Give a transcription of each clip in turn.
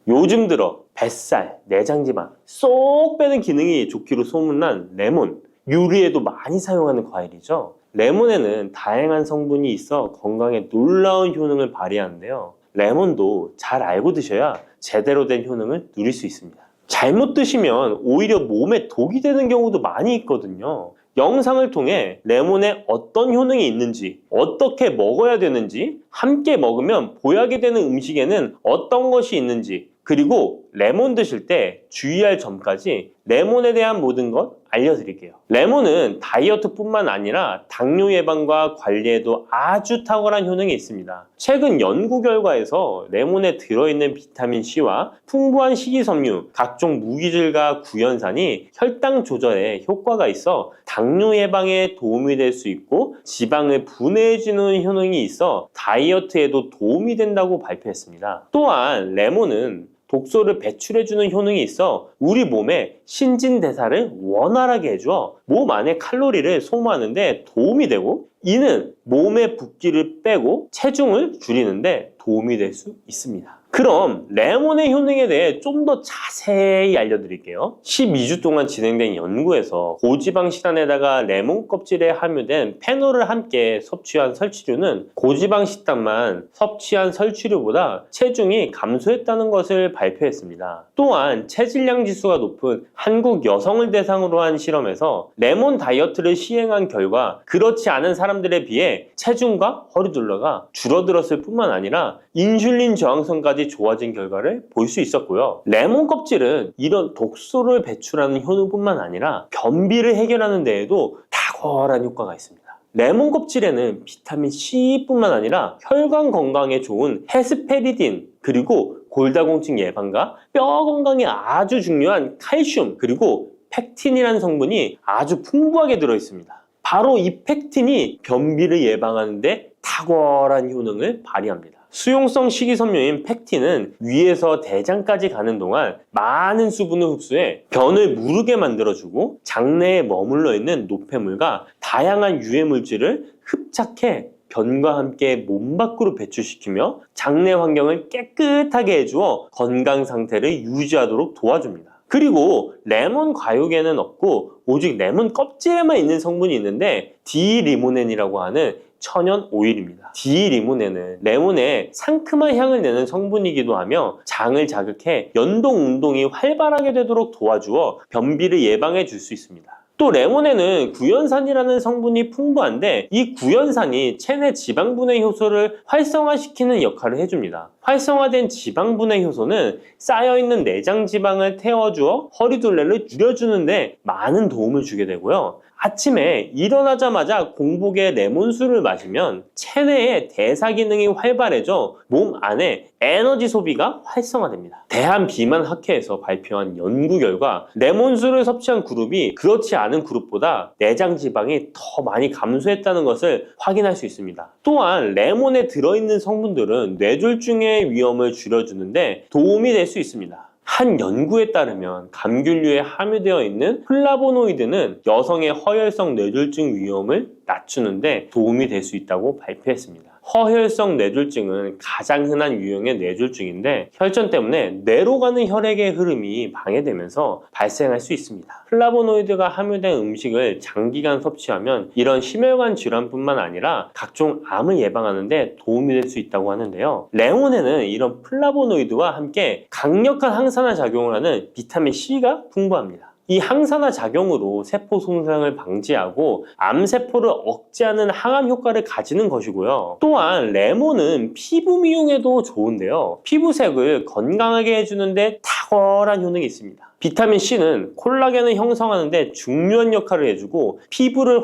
요즘 들어 뱃살, 내장지방 쏙 빼는 기능이 좋기로 소문난 레몬, 요리에도 많이 사용하는 과일이죠. 레몬에는 다양한 성분이 있어 건강에 놀라운 효능을 발휘하는데요. 레몬도 잘 알고 드셔야 제대로 된 효능을 누릴 수 있습니다. 잘못 드시면 오히려 몸에 독이 되는 경우도 많이 있거든요. 영상을 통해 레몬에 어떤 효능이 있는지, 어떻게 먹어야 되는지, 함께 먹으면 보약이 되는 음식에는 어떤 것이 있는지, 그리고 레몬 드실 때 주의할 점까지 레몬에 대한 모든 것 알려드릴게요. 레몬은 다이어트뿐만 아니라 당뇨 예방과 관리에도 아주 탁월한 효능이 있습니다. 최근 연구 결과에서 레몬에 들어있는 비타민C와 풍부한 식이섬유, 각종 무기질과 구연산이 혈당 조절에 효과가 있어 당뇨 예방에 도움이 될 수 있고 지방을 분해해주는 효능이 있어 다이어트에도 도움이 된다고 발표했습니다. 또한 레몬은 독소를 배출해주는 효능이 있어 우리 몸의 신진대사를 원활하게 해줘 몸 안에 칼로리를 소모하는데 도움이 되고, 이는 몸의 붓기를 빼고 체중을 줄이는데 도움이 될 수 있습니다. 그럼 레몬의 효능에 대해 좀 더 자세히 알려드릴게요. 12주 동안 진행된 연구에서 고지방 식단에다가 레몬 껍질에 함유된 페놀을 함께 섭취한 설치류는 고지방 식단만 섭취한 설치류보다 체중이 감소했다는 것을 발표했습니다. 또한 체질량 지수가 높은 한국 여성을 대상으로 한 실험에서 레몬 다이어트를 시행한 결과 그렇지 않은 사람들에 비해 체중과 허리둘레가 줄어들었을 뿐만 아니라 인슐린 저항성까지 좋아진 결과를 볼 수 있었고요. 레몬 껍질은 이런 독소를 배출하는 효능뿐만 아니라 변비를 해결하는 데에도 탁월한 효과가 있습니다. 레몬 껍질에는 비타민 C뿐만 아니라 혈관 건강에 좋은 헤스페리딘, 그리고 골다공증 예방과 뼈 건강에 아주 중요한 칼슘, 그리고 펙틴이라는 성분이 아주 풍부하게 들어있습니다. 바로 이 펙틴이 변비를 예방하는 데 탁월한 효능을 발휘합니다. 수용성 식이섬유인 펙틴은 위에서 대장까지 가는 동안 많은 수분을 흡수해 변을 무르게 만들어주고 장내에 머물러 있는 노폐물과 다양한 유해 물질을 흡착해 변과 함께 몸 밖으로 배출시키며 장내 환경을 깨끗하게 해주어 건강 상태를 유지하도록 도와줍니다. 그리고 레몬 과육에는 없고 오직 레몬 껍질에만 있는 성분이 있는데 디리모넨이라고 하는 천연 오일입니다. 디리모넨은 레몬에 상큼한 향을 내는 성분이기도 하며 장을 자극해 연동 운동이 활발하게 되도록 도와주어 변비를 예방해 줄 수 있습니다. 또 레몬에는 구연산이라는 성분이 풍부한데 이 구연산이 체내 지방분해 효소를 활성화시키는 역할을 해줍니다. 활성화된 지방분해 효소는 쌓여있는 내장 지방을 태워주어 허리둘레를 줄여주는데 많은 도움을 주게 되고요. 아침에 일어나자마자 공복에 레몬수를 마시면 체내의 대사 기능이 활발해져 몸 안에 에너지 소비가 활성화됩니다. 대한비만학회에서 발표한 연구 결과 레몬수를 섭취한 그룹이 그렇지 않은 그룹보다 내장 지방이 더 많이 감소했다는 것을 확인할 수 있습니다. 또한 레몬에 들어있는 성분들은 뇌졸중의 위험을 줄여주는데 도움이 될 수 있습니다. 한 연구에 따르면 감귤류에 함유되어 있는 플라보노이드는 여성의 허혈성 뇌졸중 위험을 낮추는데 도움이 될 수 있다고 발표했습니다. 허혈성 뇌졸중은 가장 흔한 유형의 뇌졸중인데 혈전 때문에 뇌로 가는 혈액의 흐름이 방해되면서 발생할 수 있습니다. 플라보노이드가 함유된 음식을 장기간 섭취하면 이런 심혈관 질환뿐만 아니라 각종 암을 예방하는 데 도움이 될 수 있다고 하는데요. 레몬에는 이런 플라보노이드와 함께 강력한 항산화 작용을 하는 비타민 C가 풍부합니다. 이 항산화 작용으로 세포 손상을 방지하고 암세포를 억제하는 항암 효과를 가지는 것이고요. 또한 레몬은 피부 미용에도 좋은데요. 피부색을 건강하게 해주는데 탁월한 효능이 있습니다. 비타민 C는 콜라겐을 형성하는 데 중요한 역할을 해주고 피부를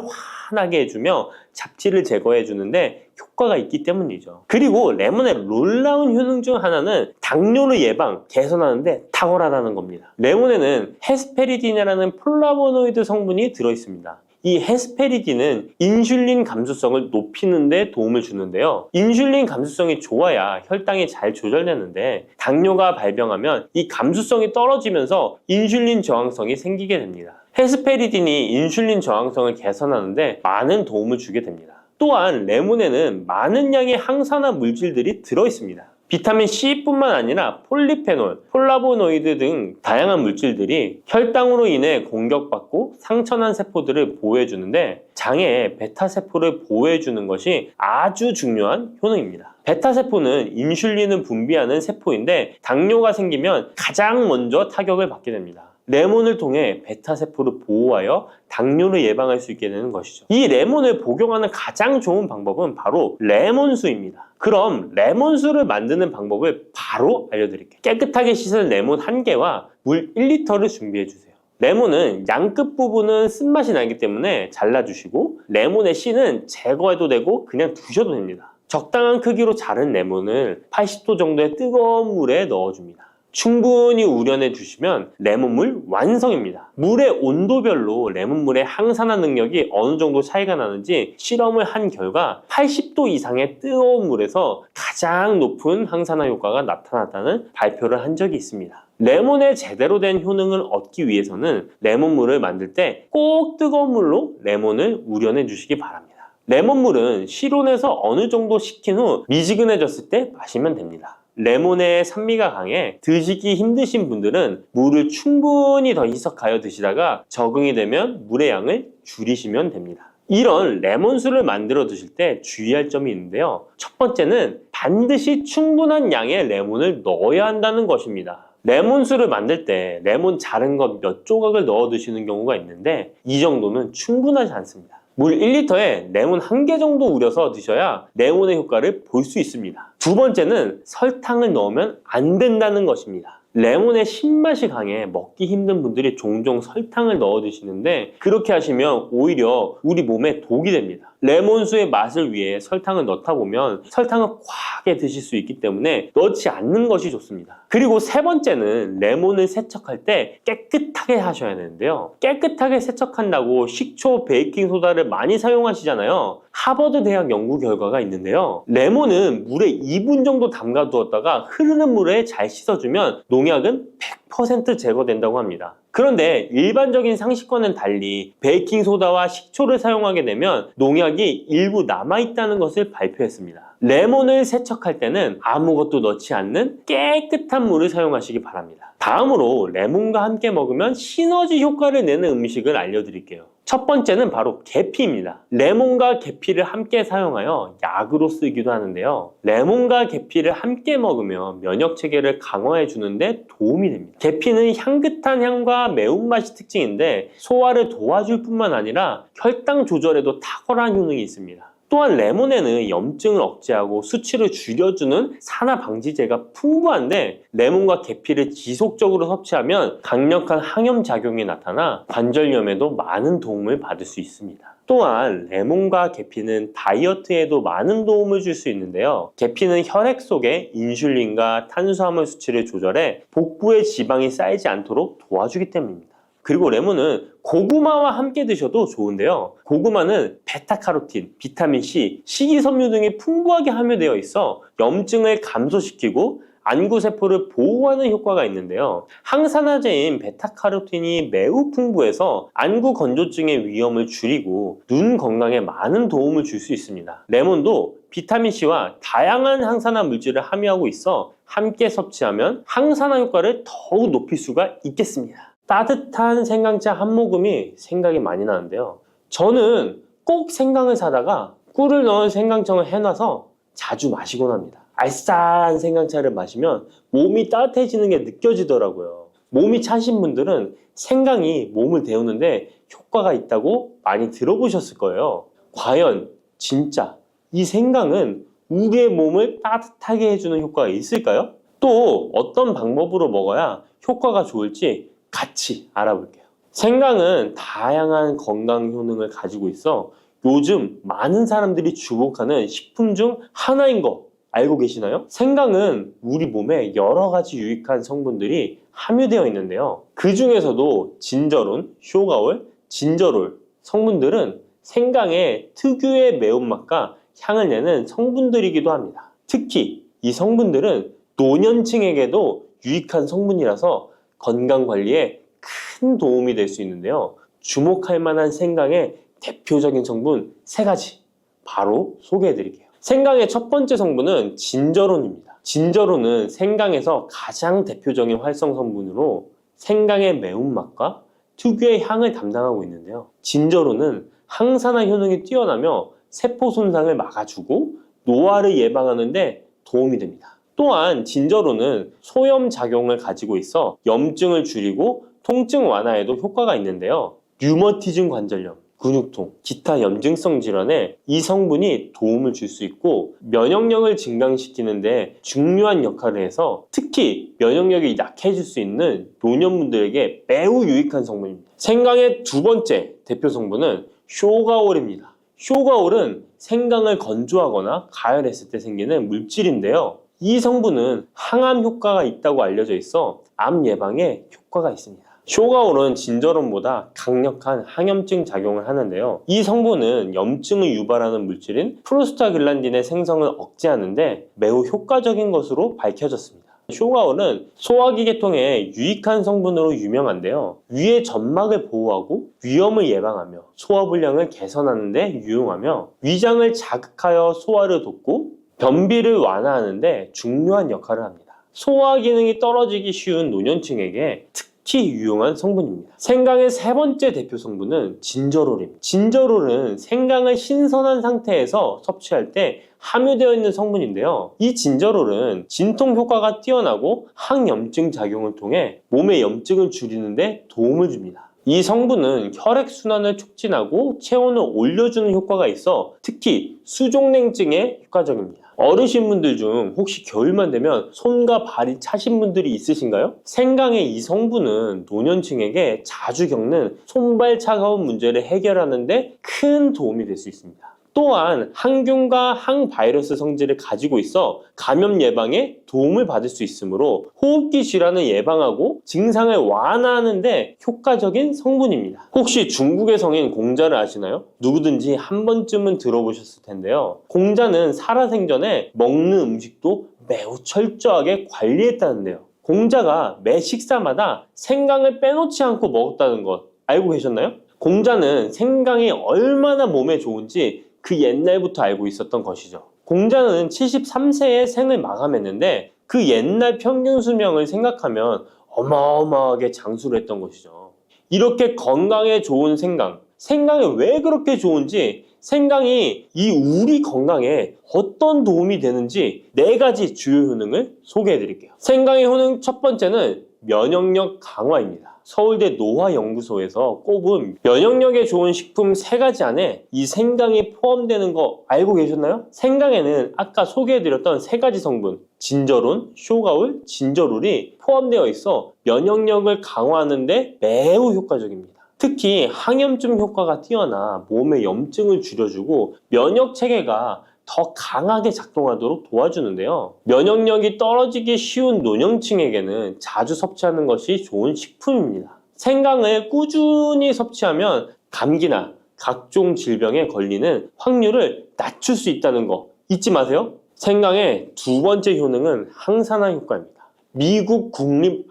환하게 해주며 잡티를 제거해 주는데 효과가 있기 때문이죠. 그리고 레몬의 놀라운 효능 중 하나는 당뇨를 예방, 개선하는 데 탁월하다는 겁니다. 레몬에는 헤스페리딘이라는 플라보노이드 성분이 들어있습니다. 이 헤스페리딘은 인슐린 감수성을 높이는 데 도움을 주는데요. 인슐린 감수성이 좋아야 혈당이 잘 조절되는데 당뇨가 발병하면 이 감수성이 떨어지면서 인슐린 저항성이 생기게 됩니다. 헤스페리딘이 인슐린 저항성을 개선하는 데 많은 도움을 주게 됩니다. 또한 레몬에는 많은 양의 항산화 물질들이 들어있습니다. 비타민 C뿐만 아니라 폴리페놀, 폴라보노이드 등 다양한 물질들이 혈당으로 인해 공격받고 상처난 세포들을 보호해주는데 장의 베타세포를 보호해주는 것이 아주 중요한 효능입니다. 베타세포는 인슐린을 분비하는 세포인데 당뇨가 생기면 가장 먼저 타격을 받게 됩니다. 레몬을 통해 베타세포를 보호하여 당뇨를 예방할 수 있게 되는 것이죠. 이 레몬을 복용하는 가장 좋은 방법은 바로 레몬수입니다. 그럼 레몬수를 만드는 방법을 바로 알려드릴게요. 깨끗하게 씻은 레몬 1개와 물 1리터를 준비해주세요. 레몬은 양끝 부분은 쓴맛이 나기 때문에 잘라주시고 레몬의 씨는 제거해도 되고 그냥 두셔도 됩니다. 적당한 크기로 자른 레몬을 80도 정도의 뜨거운 물에 넣어줍니다. 충분히 우려내 주시면 레몬물 완성입니다. 물의 온도별로 레몬물의 항산화 능력이 어느 정도 차이가 나는지 실험을 한 결과 80도 이상의 뜨거운 물에서 가장 높은 항산화 효과가 나타났다는 발표를 한 적이 있습니다. 레몬의 제대로 된 효능을 얻기 위해서는 레몬물을 만들 때 꼭 뜨거운 물로 레몬을 우려내 주시기 바랍니다. 레몬물은 실온에서 어느 정도 식힌 후 미지근해졌을 때 마시면 됩니다. 레몬의 산미가 강해 드시기 힘드신 분들은 물을 충분히 더 희석하여 드시다가 적응이 되면 물의 양을 줄이시면 됩니다. 이런 레몬수를 만들어 드실 때 주의할 점이 있는데요. 첫 번째는 반드시 충분한 양의 레몬을 넣어야 한다는 것입니다. 레몬수를 만들 때 레몬 자른 것 몇 조각을 넣어 드시는 경우가 있는데 이 정도는 충분하지 않습니다. 물 1리터에 레몬 1개 정도 우려서 드셔야 레몬의 효과를 볼 수 있습니다. 두 번째는 설탕을 넣으면 안 된다는 것입니다. 레몬의 신맛이 강해 먹기 힘든 분들이 종종 설탕을 넣어 드시는데 그렇게 하시면 오히려 우리 몸에 독이 됩니다. 레몬수의 맛을 위해 설탕을 넣다 보면 설탕을 과하게 드실 수 있기 때문에 넣지 않는 것이 좋습니다. 그리고 세 번째는 레몬을 세척할 때 깨끗하게 하셔야 되는데요. 깨끗하게 세척한다고 식초, 베이킹소다를 많이 사용하시잖아요. 하버드 대학 연구 결과가 있는데요. 레몬은 물에 2분 정도 담가 두었다가 흐르는 물에 잘 씻어주면 농약은 100% 제거된다고 합니다. 그런데 일반적인 상식과는 달리 베이킹소다와 식초를 사용하게 되면 농약이 일부 남아있다는 것을 발표했습니다. 레몬을 세척할 때는 아무것도 넣지 않는 깨끗한 물을 사용하시기 바랍니다. 다음으로 레몬과 함께 먹으면 시너지 효과를 내는 음식을 알려드릴게요. 첫 번째는 바로 계피입니다. 레몬과 계피를 함께 사용하여 약으로 쓰기도 하는데요. 레몬과 계피를 함께 먹으면 면역 체계를 강화해 주는데 도움이 됩니다. 계피는 향긋한 향과 매운맛이 특징인데 소화를 도와줄 뿐만 아니라 혈당 조절에도 탁월한 효능이 있습니다. 또한 레몬에는 염증을 억제하고 수치를 줄여주는 산화 방지제가 풍부한데 레몬과 계피를 지속적으로 섭취하면 강력한 항염 작용이 나타나 관절염에도 많은 도움을 받을 수 있습니다. 또한 레몬과 계피는 다이어트에도 많은 도움을 줄 수 있는데요. 계피는 혈액 속에 인슐린과 탄수화물 수치를 조절해 복부에 지방이 쌓이지 않도록 도와주기 때문입니다. 그리고 레몬은 고구마와 함께 드셔도 좋은데요. 고구마는 베타카로틴, 비타민C, 식이섬유 등이 풍부하게 함유되어 있어 염증을 감소시키고 안구세포를 보호하는 효과가 있는데요. 항산화제인 베타카로틴이 매우 풍부해서 안구 건조증의 위험을 줄이고 눈 건강에 많은 도움을 줄 수 있습니다. 레몬도 비타민C와 다양한 항산화 물질을 함유하고 있어 함께 섭취하면 항산화 효과를 더욱 높일 수가 있겠습니다. 따뜻한 생강차 한 모금이 생각이 많이 나는데요. 저는 꼭 생강을 사다가 꿀을 넣은 생강청을 해놔서 자주 마시곤 합니다. 알싸한 생강차를 마시면 몸이 따뜻해지는 게 느껴지더라고요. 몸이 차신 분들은 생강이 몸을 데우는데 효과가 있다고 많이 들어보셨을 거예요. 과연 진짜 이 생강은 우리의 몸을 따뜻하게 해주는 효과가 있을까요? 또 어떤 방법으로 먹어야 효과가 좋을지 같이 알아볼게요. 생강은 다양한 건강 효능을 가지고 있어 요즘 많은 사람들이 주목하는 식품 중 하나인 거 알고 계시나요? 생강은 우리 몸에 여러 가지 유익한 성분들이 함유되어 있는데요. 그 중에서도 진저론, 쇼가올, 진저롤 성분들은 생강의 특유의 매운맛과 향을 내는 성분들이기도 합니다. 특히 이 성분들은 노년층에게도 유익한 성분이라서 건강관리에 큰 도움이 될 수 있는데요. 주목할 만한 생강의 대표적인 성분 3가지 바로 소개해 드릴게요. 생강의 첫 번째 성분은 진저론입니다. 진저로는 생강에서 가장 대표적인 활성 성분으로 생강의 매운맛과 특유의 향을 담당하고 있는데요. 진저로는 항산화 효능이 뛰어나며 세포 손상을 막아주고 노화를 예방하는 데 도움이 됩니다. 또한 진저로는 소염 작용을 가지고 있어 염증을 줄이고 통증 완화에도 효과가 있는데요. 류머티즘 관절염, 근육통, 기타 염증성 질환에 이 성분이 도움을 줄 수 있고 면역력을 증강시키는데 중요한 역할을 해서 특히 면역력이 약해질 수 있는 노년분들에게 매우 유익한 성분입니다. 생강의 두 번째 대표 성분은 쇼가올입니다. 쇼가올은 생강을 건조하거나 가열했을 때 생기는 물질인데요. 이 성분은 항암 효과가 있다고 알려져 있어 암 예방에 효과가 있습니다. 쇼가올은 진저론보다 강력한 항염증 작용을 하는데요. 이 성분은 염증을 유발하는 물질인 프로스타글란딘의 생성을 억제하는데 매우 효과적인 것으로 밝혀졌습니다. 쇼가올은 소화기 계통에 유익한 성분으로 유명한데요. 위의 점막을 보호하고 위염을 예방하며 소화불량을 개선하는 데 유용하며 위장을 자극하여 소화를 돕고 변비를 완화하는 데 중요한 역할을 합니다. 소화 기능이 떨어지기 쉬운 노년층에게 특히 유용한 성분입니다. 생강의 세 번째 대표 성분은 진저롤입니다. 진저롤은 생강을 신선한 상태에서 섭취할 때 함유되어 있는 성분인데요. 이 진저롤은 진통 효과가 뛰어나고 항염증 작용을 통해 몸의 염증을 줄이는 데 도움을 줍니다. 이 성분은 혈액순환을 촉진하고 체온을 올려주는 효과가 있어 특히 수족냉증에 효과적입니다. 어르신분들 중 혹시 겨울만 되면 손과 발이 차신 분들이 있으신가요? 생강의 이 성분은 노년층에게 자주 겪는 손발 차가운 문제를 해결하는 데 큰 도움이 될 수 있습니다. 또한 항균과 항바이러스 성질을 가지고 있어 감염 예방에 도움을 받을 수 있으므로 호흡기 질환을 예방하고 증상을 완화하는 데 효과적인 성분입니다. 혹시 중국의 성인 공자를 아시나요? 누구든지 한 번쯤은 들어보셨을 텐데요. 공자는 살아생전에 먹는 음식도 매우 철저하게 관리했다는데요. 공자가 매 식사마다 생강을 빼놓지 않고 먹었다는 것 알고 계셨나요? 공자는 생강이 얼마나 몸에 좋은지 그 옛날부터 알고 있었던 것이죠. 공자는 73세에 생을 마감했는데 그 옛날 평균 수명을 생각하면 어마어마하게 장수를 했던 것이죠. 이렇게 건강에 좋은 생강, 생강이 왜 그렇게 좋은지, 생강이 이 우리 건강에 어떤 도움이 되는지 4가지 주요 효능을 소개해 드릴게요. 생강의 효능 첫 번째는 면역력 강화입니다. 서울대 노화연구소에서 꼽은 면역력에 좋은 식품 3가지 안에 이 생강이 포함되는 거 알고 계셨나요? 생강에는 아까 소개해드렸던 3가지 성분 진저론, 쇼가올, 진저롤이 포함되어 있어 면역력을 강화하는 데 매우 효과적입니다. 특히 항염증 효과가 뛰어나 몸의 염증을 줄여주고 면역 체계가 더 강하게 작동하도록 도와주는데요. 면역력이 떨어지기 쉬운 노년층에게는 자주 섭취하는 것이 좋은 식품입니다. 생강을 꾸준히 섭취하면 감기나 각종 질병에 걸리는 확률을 낮출 수 있다는 거 잊지 마세요. 생강의 두 번째 효능은 항산화 효과입니다. 미국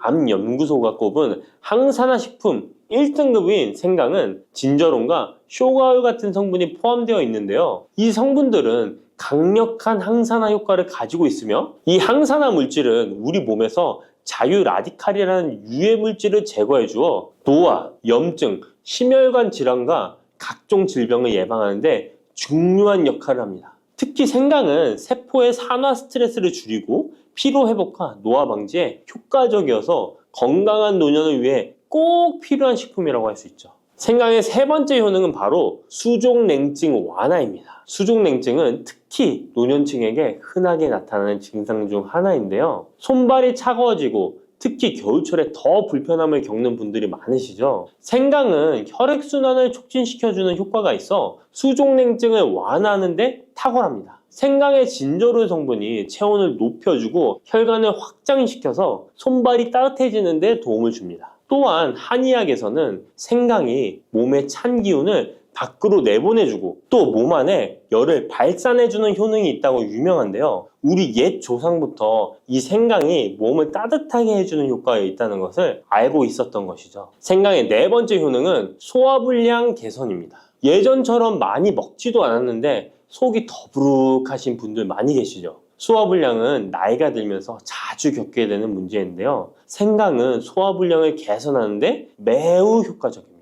국립암연구소가 꼽은 항산화 식품 1등급인 생강은 진저론과 쇼가올 같은 성분이 포함되어 있는데요. 이 성분들은 강력한 항산화 효과를 가지고 있으며 이 항산화 물질은 우리 몸에서 자유 라디칼이라는 유해 물질을 제거해 주어 노화, 염증, 심혈관 질환과 각종 질병을 예방하는 데 중요한 역할을 합니다. 특히 생강은 세포의 산화 스트레스를 줄이고 피로 회복과 노화 방지에 효과적이어서 건강한 노년을 위해 꼭 필요한 식품이라고 할 수 있죠. 생강의 세 번째 효능은 바로 수족냉증 완화입니다. 수족냉증은 특히 노년층에게 흔하게 나타나는 증상 중 하나인데요. 손발이 차가워지고 특히 겨울철에 더 불편함을 겪는 분들이 많으시죠. 생강은 혈액순환을 촉진시켜주는 효과가 있어 수족냉증을 완화하는 데 탁월합니다. 생강의 진저롤 성분이 체온을 높여주고 혈관을 확장시켜서 손발이 따뜻해지는 데 도움을 줍니다. 또한 한의학에서는 생강이 몸의 찬 기운을 밖으로 내보내주고 또 몸 안에 열을 발산해주는 효능이 있다고 유명한데요. 우리 옛 조상부터 이 생강이 몸을 따뜻하게 해주는 효과가 있다는 것을 알고 있었던 것이죠. 생강의 네 번째 효능은 소화불량 개선입니다. 예전처럼 많이 먹지도 않았는데 속이 더부룩하신 분들 많이 계시죠. 소화불량은 나이가 들면서 자주 겪게 되는 문제인데요. 생강은 소화불량을 개선하는데 매우 효과적입니다.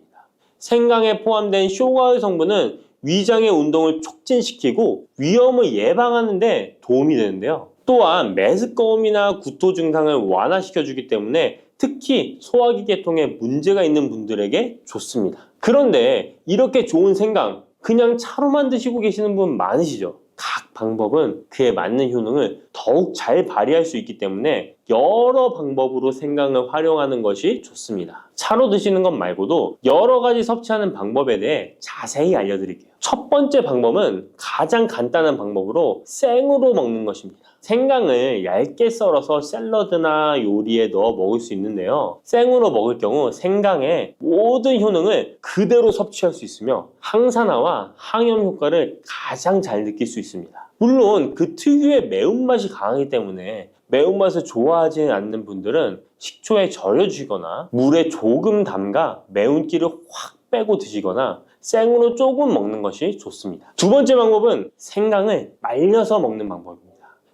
생강에 포함된 쇼가올 성분은 위장의 운동을 촉진시키고 위염을 예방하는 데 도움이 되는데요. 또한 메스꺼움이나 구토 증상을 완화시켜주기 때문에 특히 소화기 계통에 문제가 있는 분들에게 좋습니다. 그런데 이렇게 좋은 생강 그냥 차로만 드시고 계시는 분 많으시죠? 각 방법은 그에 맞는 효능을 더욱 잘 발휘할 수 있기 때문에 여러 방법으로 생강을 활용하는 것이 좋습니다. 차로 드시는 것 말고도 여러 가지 섭취하는 방법에 대해 자세히 알려드릴게요. 첫 번째 방법은 가장 간단한 방법으로 생으로 먹는 것입니다. 생강을 얇게 썰어서 샐러드나 요리에 넣어 먹을 수 있는데요. 생으로 먹을 경우 생강의 모든 효능을 그대로 섭취할 수 있으며 항산화와 항염 효과를 가장 잘 느낄 수 있습니다. 물론 그 특유의 매운맛이 강하기 때문에 매운맛을 좋아하지 않는 분들은 식초에 절여주시거나 물에 조금 담가 매운기를 확 빼고 드시거나 생으로 조금 먹는 것이 좋습니다. 두 번째 방법은 생강을 말려서 먹는 방법입니다.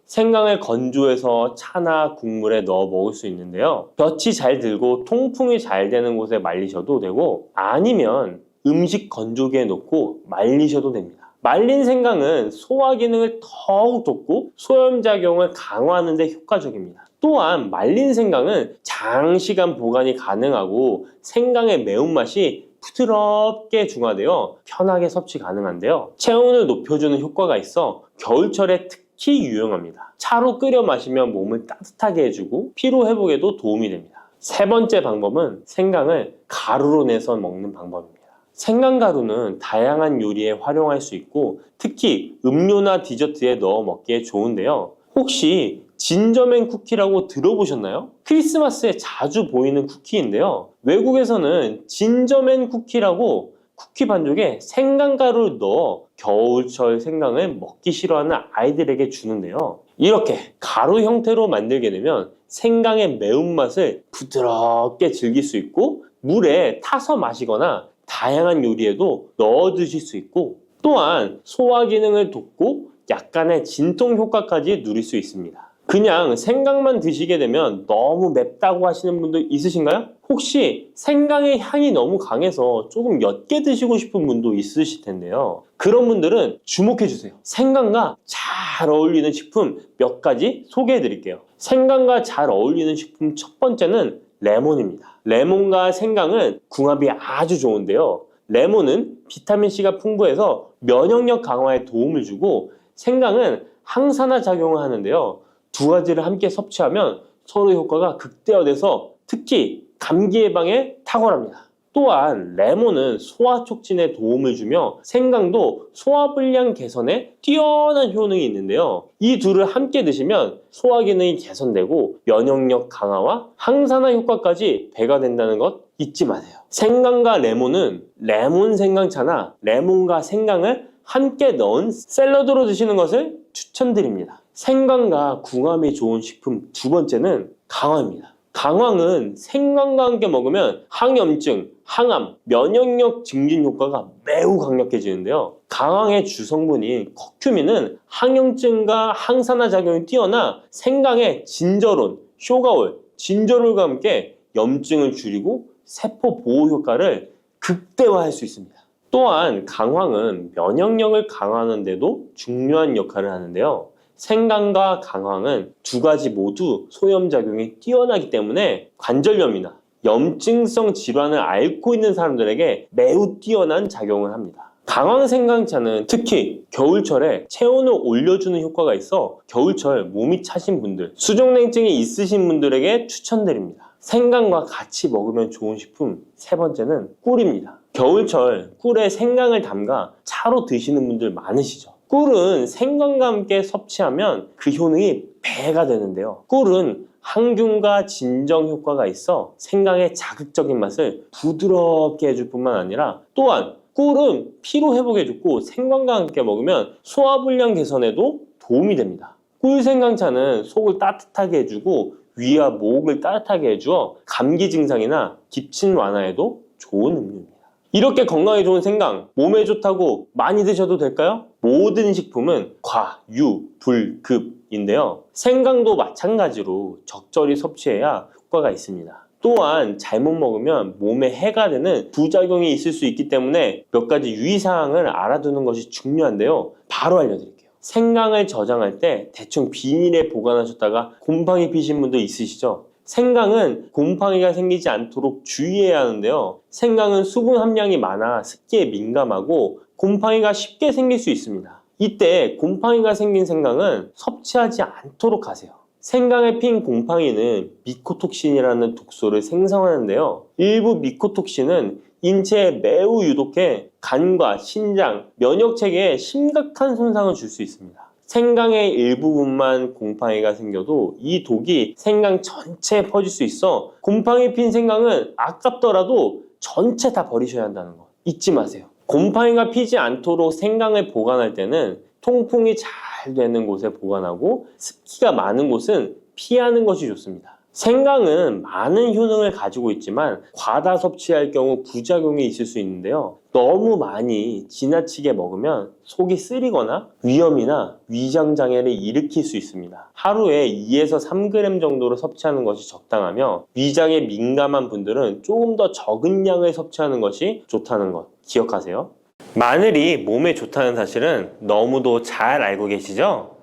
생강을 건조해서 차나 국물에 넣어 먹을 수 있는데요. 볕이 잘 들고 통풍이 잘 되는 곳에 말리셔도 되고 아니면 음식 건조기에 넣고 말리셔도 됩니다. 말린 생강은 소화 기능을 더욱 돋고 소염작용을 강화하는 데 효과적입니다. 또한 말린 생강은 장시간 보관이 가능하고 생강의 매운맛이 부드럽게 중화되어 편하게 섭취 가능한데요. 체온을 높여주는 효과가 있어 겨울철에 특히 유용합니다. 차로 끓여 마시면 몸을 따뜻하게 해주고 피로 회복에도 도움이 됩니다. 세 번째 방법은 생강을 가루로 내서 먹는 방법입니다. 생강가루는 다양한 요리에 활용할 수 있고 특히 음료나 디저트에 넣어 먹기에 좋은데요. 혹시 진저맨 쿠키라고 들어보셨나요? 크리스마스에 자주 보이는 쿠키인데요. 외국에서는 진저맨 쿠키라고 쿠키 반죽에 생강가루를 넣어 겨울철 생강을 먹기 싫어하는 아이들에게 주는데요. 이렇게 가루 형태로 만들게 되면 생강의 매운맛을 부드럽게 즐길 수 있고 물에 타서 마시거나 다양한 요리에도 넣어 드실 수 있고 또한 소화 기능을 돕고 약간의 진통 효과까지 누릴 수 있습니다. 그냥 생강만 드시게 되면 너무 맵다고 하시는 분들 있으신가요? 혹시 생강의 향이 너무 강해서 조금 옅게 드시고 싶은 분도 있으실 텐데요. 그런 분들은 주목해 주세요. 생강과 잘 어울리는 식품 몇 가지 소개해 드릴게요. 생강과 잘 어울리는 식품 첫 번째는 레몬입니다. 레몬과 생강은 궁합이 아주 좋은데요. 레몬은 비타민C가 풍부해서 면역력 강화에 도움을 주고 생강은 항산화 작용을 하는데요. 두 가지를 함께 섭취하면 서로 효과가 극대화돼서 특히 감기 예방에 탁월합니다. 또한 레몬은 소화 촉진에 도움을 주며 생강도 소화불량 개선에 뛰어난 효능이 있는데요. 이 둘을 함께 드시면 소화 기능이 개선되고 면역력 강화와 항산화 효과까지 배가 된다는 것 잊지 마세요. 생강과 레몬은 레몬 생강차나 레몬과 생강을 함께 넣은 샐러드로 드시는 것을 추천드립니다. 생강과 궁합이 좋은 식품 두 번째는 강황입니다. 강황은 생강과 함께 먹으면 항염증, 항암, 면역력 증진 효과가 매우 강력해지는데요. 강황의 주성분인 커큐민은 항염증과 항산화 작용이 뛰어나 생강의 진저론, 쇼가올, 진저롤과 함께 염증을 줄이고 세포 보호 효과를 극대화할 수 있습니다. 또한 강황은 면역력을 강화하는 데도 중요한 역할을 하는데요. 생강과 강황은 두 가지 모두 소염작용이 뛰어나기 때문에 관절염이나 염증성 질환을 앓고 있는 사람들에게 매우 뛰어난 작용을 합니다. 강황 생강차는 특히 겨울철에 체온을 올려주는 효과가 있어 겨울철 몸이 차신 분들, 수족냉증이 있으신 분들에게 추천드립니다. 생강과 같이 먹으면 좋은 식품 세 번째는 꿀입니다. 겨울철 꿀에 생강을 담가 차로 드시는 분들 많으시죠? 꿀은 생강과 함께 섭취하면 그 효능이 배가 되는데요. 꿀은 항균과 진정 효과가 있어 생강의 자극적인 맛을 부드럽게 해줄 뿐만 아니라 또한 꿀은 피로 회복해 주고 생강과 함께 먹으면 소화불량 개선에도 도움이 됩니다. 꿀 생강차는 속을 따뜻하게 해주고 위와 목을 따뜻하게 해주어 감기 증상이나 기침 완화에도 좋은 음료입니다. 이렇게 건강에 좋은 생강, 몸에 좋다고 많이 드셔도 될까요? 모든 식품은 과, 유, 불, 급 생강인데요. 생강도 마찬가지로 적절히 섭취해야 효과가 있습니다. 또한 잘못 먹으면 몸에 해가 되는 부작용이 있을 수 있기 때문에 몇 가지 유의사항을 알아두는 것이 중요한데요. 바로 알려드릴게요. 생강을 저장할 때 대충 비닐에 보관하셨다가 곰팡이 피신 분도 있으시죠? 생강은 곰팡이가 생기지 않도록 주의해야 하는데요. 생강은 수분 함량이 많아 습기에 민감하고 곰팡이가 쉽게 생길 수 있습니다. 이때 곰팡이가 생긴 생강은 섭취하지 않도록 하세요. 생강에 핀 곰팡이는 미코톡신이라는 독소를 생성하는데요. 일부 미코톡신은 인체에 매우 유독해 간과 신장, 면역체계에 심각한 손상을 줄 수 있습니다. 생강의 일부분만 곰팡이가 생겨도 이 독이 생강 전체에 퍼질 수 있어 곰팡이 핀 생강은 아깝더라도 전체 다 버리셔야 한다는 거 잊지 마세요. 곰팡이가 피지 않도록 생강을 보관할 때는 통풍이 잘 되는 곳에 보관하고 습기가 많은 곳은 피하는 것이 좋습니다. 생강은 많은 효능을 가지고 있지만 과다 섭취할 경우 부작용이 있을 수 있는데요. 너무 많이 지나치게 먹으면 속이 쓰리거나 위염이나 위장장애를 일으킬 수 있습니다. 하루에 2에서 3g 정도로 섭취하는 것이 적당하며 위장에 민감한 분들은 조금 더 적은 양을 섭취하는 것이 좋다는 것 기억하세요. 마늘이 몸에 좋다는 사실은 너무도 잘 알고 계시죠?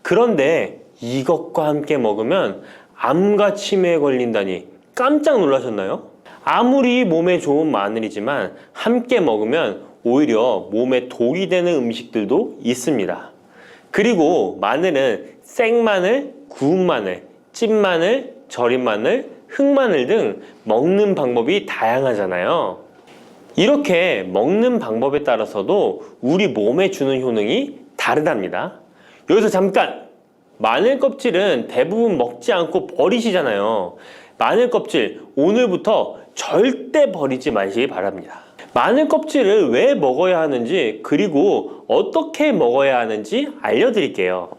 그런데 이것과 함께 먹으면 암과 치매에 걸린다니 깜짝 놀라셨나요? 아무리 몸에 좋은 마늘이지만 함께 먹으면 오히려 몸에 독이 되는 음식들도 있습니다. 그리고 마늘은 생마늘, 구운 마늘, 찐 마늘, 절인 마늘, 흑마늘 등 먹는 방법이 다양하잖아요. 이렇게 먹는 방법에 따라서도 우리 몸에 주는 효능이 다르답니다. 여기서 잠깐! 마늘 껍질은 대부분 먹지 않고 버리시잖아요. 마늘 껍질 오늘부터 절대 버리지 마시기 바랍니다. 마늘 껍질을 왜 먹어야 하는지 그리고 어떻게 먹어야 하는지 알려드릴게요.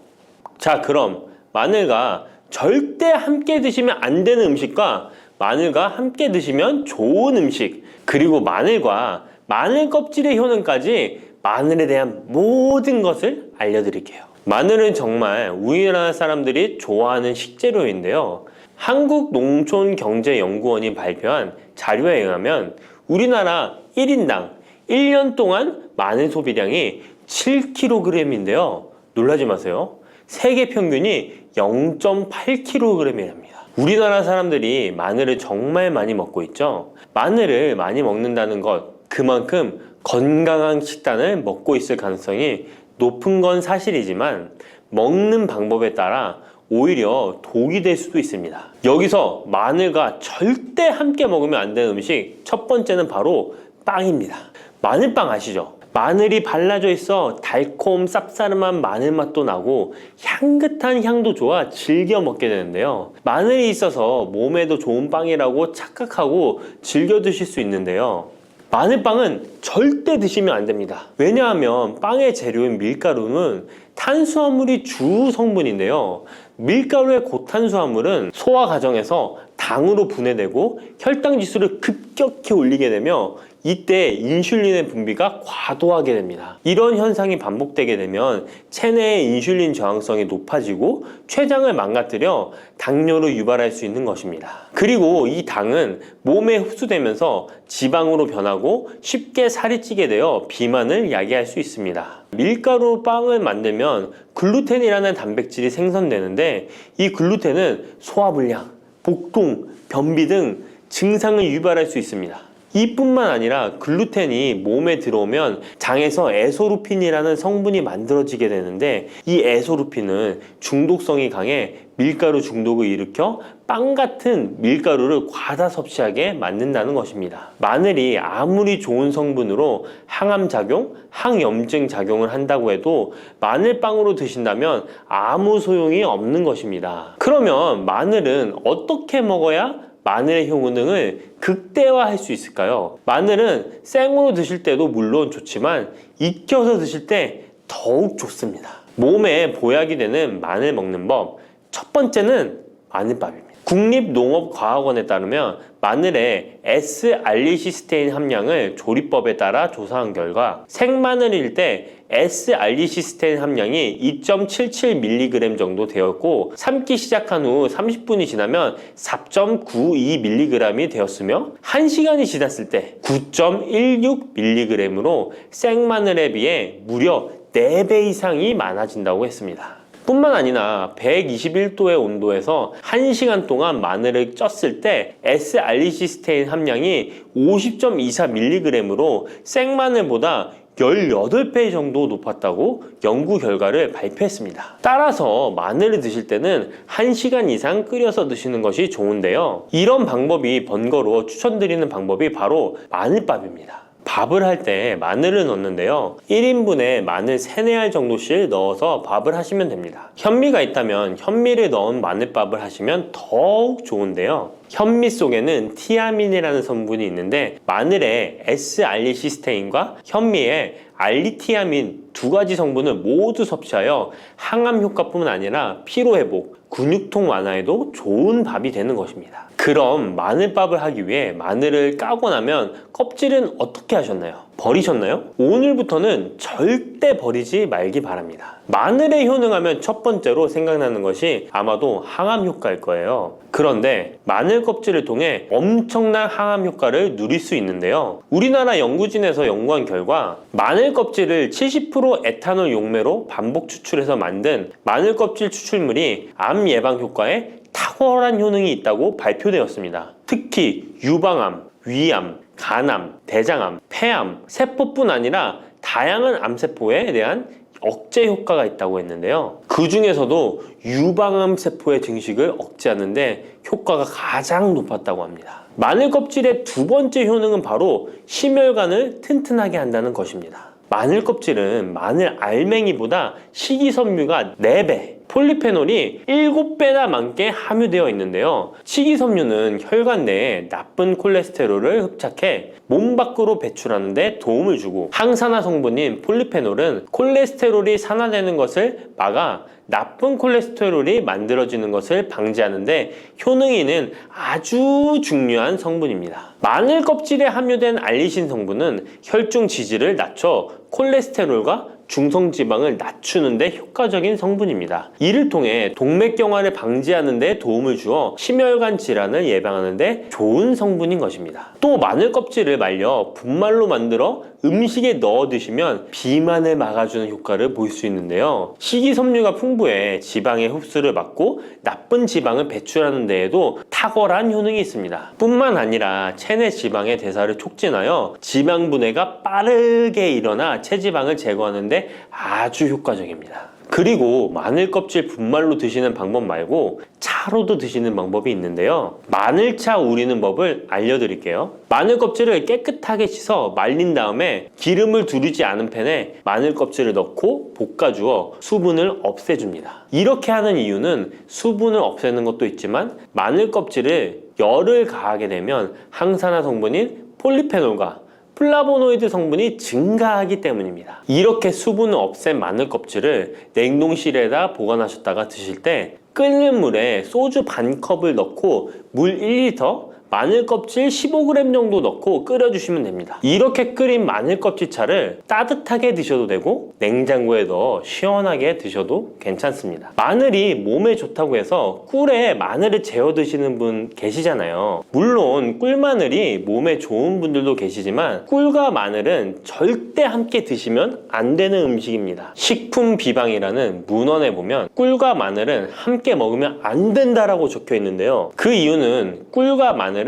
자, 그럼 마늘과 절대 함께 드시면 안 되는 음식과 마늘과 함께 드시면 좋은 음식, 그리고 마늘과 마늘 껍질의 효능까지 마늘에 대한 모든 것을 알려드릴게요. 마늘은 정말 우리나라 사람들이 좋아하는 식재료인데요. 한국농촌경제연구원이 발표한 자료에 의하면 우리나라 1인당 1년 동안 마늘 소비량이 7kg인데요. 놀라지 마세요. 세계 평균이 0.8kg이랍니다. 우리나라 사람들이 마늘을 정말 많이 먹고 있죠. 마늘을 많이 먹는다는 것, 그만큼 건강한 식단을 먹고 있을 가능성이 높은 건 사실이지만 먹는 방법에 따라 오히려 독이 될 수도 있습니다. 여기서 마늘과 절대 함께 먹으면 안 되는 음식 첫 번째는 바로 빵입니다. 마늘빵 아시죠? 마늘이 발라져 있어 달콤 쌉싸름한 마늘 맛도 나고 향긋한 향도 좋아 즐겨 먹게 되는데요. 마늘이 있어서 몸에도 좋은 빵이라고 착각하고 즐겨 드실 수 있는데요. 마늘빵은 절대 드시면 안 됩니다. 왜냐하면 빵의 재료인 밀가루는 탄수화물이 주 성분인데요. 밀가루의 고탄수화물은 소화 과정에서 당으로 분해되고 혈당 지수를 급격히 올리게 되며 이때 인슐린의 분비가 과도하게 됩니다. 이런 현상이 반복되게 되면 체내의 인슐린 저항성이 높아지고 췌장을 망가뜨려 당뇨를 유발할 수 있는 것입니다. 그리고 이 당은 몸에 흡수되면서 지방으로 변하고 쉽게 살이 찌게 되어 비만을 야기할 수 있습니다. 밀가루 빵을 만들면 글루텐이라는 단백질이 생성되는데 이 글루텐은 소화불량, 복통, 변비 등 증상을 유발할 수 있습니다. 이뿐만 아니라 글루텐이 몸에 들어오면 장에서 에소루핀이라는 성분이 만들어지게 되는데 이 에소루핀은 중독성이 강해 밀가루 중독을 일으켜 빵 같은 밀가루를 과다 섭취하게 만든다는 것입니다. 마늘이 아무리 좋은 성분으로 항암 작용, 항염증 작용을 한다고 해도 마늘빵으로 드신다면 아무 소용이 없는 것입니다. 그러면 마늘은 어떻게 먹어야 마늘의 효능을 극대화할 수 있을까요? 마늘은 생으로 드실 때도 물론 좋지만 익혀서 드실 때 더욱 좋습니다. 몸에 보약이 되는 마늘 먹는 법, 첫 번째는 마늘밥입니다. 국립농업과학원에 따르면 마늘의 S-알리시스테인 함량을 조리법에 따라 조사한 결과 생마늘일 때 S-알리시스테인 함량이 2.77mg 정도 되었고 삶기 시작한 후 30분이 지나면 4.92mg이 되었으며 1시간이 지났을 때 9.16mg으로 생마늘에 비해 무려 4배 이상이 많아진다고 했습니다. 뿐만 아니라 121도의 온도에서 1시간 동안 마늘을 쪘을 때 S-알리시스테인 함량이 50.24mg으로 생마늘보다 18배 정도 높았다고 연구 결과를 발표했습니다. 따라서 마늘을 드실 때는 1시간 이상 끓여서 드시는 것이 좋은데요. 이런 방법이 번거로워 추천드리는 방법이 바로 마늘밥입니다. 밥을 할 때 마늘을 넣는데요. 1인분에 마늘 3, 4알 정도씩 넣어서 밥을 하시면 됩니다. 현미가 있다면 현미를 넣은 마늘밥을 하시면 더욱 좋은데요. 현미 속에는 티아민이라는 성분이 있는데 마늘의 S-알리시스테인과 현미의 알리티아민 두 가지 성분을 모두 섭취하여 항암 효과뿐만 아니라 피로회복, 근육통 완화에도 좋은 밥이 되는 것입니다. 그럼 마늘밥을 하기 위해 마늘을 까고 나면 껍질은 어떻게 하셨나요? 버리셨나요? 오늘부터는 절대 버리지 말기 바랍니다. 마늘에 효능하면 첫 번째로 생각나는 것이 아마도 항암 효과일 거예요. 그런데 마늘 껍질을 통해 엄청난 항암 효과를 누릴 수 있는데요. 우리나라 연구진에서 연구한 결과 마늘 껍질을 70% 에탄올 용매로 반복 추출해서 만든 마늘 껍질 추출물이 암 예방 효과에 탁월한 효능이 있다고 발표되었습니다. 특히 유방암, 위암, 간암, 대장암, 폐암, 세포뿐 아니라 다양한 암세포에 대한 억제 효과가 있다고 했는데요. 그 중에서도 유방암 세포의 증식을 억제하는 데 효과가 가장 높았다고 합니다. 마늘 껍질의 두 번째 효능은 바로 심혈관을 튼튼하게 한다는 것입니다. 마늘 껍질은 마늘 알맹이보다 식이섬유가 4배, 폴리페놀이 7배나 많게 함유되어 있는데요. 식이섬유는 혈관 내에 나쁜 콜레스테롤을 흡착해 몸 밖으로 배출하는 데 도움을 주고 항산화 성분인 폴리페놀은 콜레스테롤이 산화되는 것을 막아 나쁜 콜레스테롤이 만들어지는 것을 방지하는 데 효능이 있는 아주 중요한 성분입니다. 마늘 껍질에 함유된 알리신 성분은 혈중 지지를 낮춰 콜레스테롤과 중성지방을 낮추는 데 효과적인 성분입니다. 이를 통해 동맥경화를 방지하는 데 도움을 주어 심혈관 질환을 예방하는 데 좋은 성분인 것입니다. 또 마늘 껍질을 말려 분말로 만들어 음식에 넣어 드시면 비만을 막아주는 효과를 볼 수 있는데요. 식이섬유가 풍부해 지방의 흡수를 막고 나쁜 지방을 배출하는 데에도 탁월한 효능이 있습니다. 뿐만 아니라 체내 지방의 대사를 촉진하여 지방 분해가 빠르게 일어나 체지방을 제거하는 데 아주 효과적입니다. 그리고 마늘 껍질 분말로 드시는 방법 말고 차로도 드시는 방법이 있는데요. 마늘차 우리는 법을 알려드릴게요. 마늘 껍질을 깨끗하게 씻어 말린 다음에 기름을 두르지 않은 팬에 마늘 껍질을 넣고 볶아주어 수분을 없애줍니다. 이렇게 하는 이유는 수분을 없애는 것도 있지만 마늘 껍질을 열을 가하게 되면 항산화 성분인 폴리페놀과 플라보노이드 성분이 증가하기 때문입니다. 이렇게 수분을 없앤 마늘 껍질을 냉동실에다 보관하셨다가 드실 때 끓는 물에 소주 반 컵을 넣고 물 1리터, 마늘 껍질 15g 정도 넣고 끓여주시면 됩니다. 이렇게 끓인 마늘 껍질차를 따뜻하게 드셔도 되고 냉장고에 넣어 시원하게 드셔도 괜찮습니다. 마늘이 몸에 좋다고 해서 꿀에 마늘을 재워 드시는 분 계시잖아요. 물론 꿀마늘이 몸에 좋은 분들도 계시지만 꿀과 마늘은 절대 함께 드시면 안 되는 음식입니다. 식품 비방이라는 문헌에 보면 꿀과 마늘은 함께 먹으면 안 된다라고 적혀 있는데요. 그 이유는 꿀과 마늘은